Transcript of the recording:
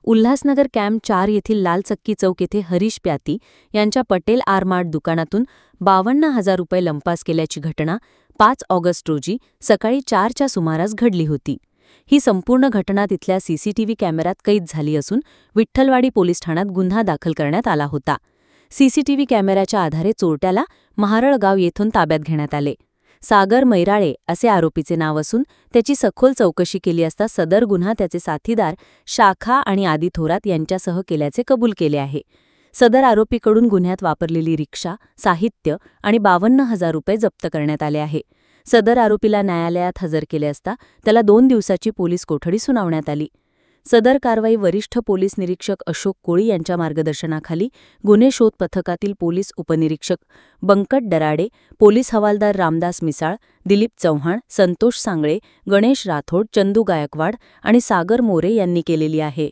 Ulhasnagar camp 4 येथील लाल चक्की चौक येथे हरीश प्याती यांच्या पटेल आरमार्ट दुकानातून 52,000 रुपये लंपास केल्याची घटना 5 ऑगस्ट रोजी सकाळी 4च्या सुमारास घडली होती. ही संपूर्ण घटना तिथल्या सीसीटीव्ही कॅमेऱ्यात कैद झाली असून विठ्ठलवाडी पोलीस ठाण्यात गुन्हा दाखल करण्यात आला होता. सीसीटीव्ही कॅमेऱ्याच्या आधारे चोरट्याला महारळगाव येथून ताब्यात घेण्यात आले. सागर मैराळे असे आरोपीचे नाव असून त्याची सखोल चौकशी केली असता सदर गुन्हा त्याचे साथीदार शाखा आणि आदी थोरात यांच्यासह केल्याचे कबूल केले आहे. सदर आरोपीकडून गुन्ह्यात वापरलेली रिक्षा, साहित्य आणि 52,000 रुपये जप्त करण्यात आले आहे. सदर आरोपीला न्यायालयात हजर केले असता त्याला 2 दिवसाची पोलीस कोठडी सुनावण्यात आली. सदर कारवाई वरिष्ठ पोलीस निरीक्षक अशोक कोळी यांच्या मार्गदर्शनाखाली गुन्हे शोध पथकातील पोलीस उपनिरीक्षक बंकट डराडे, पोलीस हवालदार रामदास मिसाळ, दिलीप चव्हाण, संतोष सांगळे, गणेश राठोड, चंदू गायकवाड आणि सागर मोरे यांनी केलेली आहे.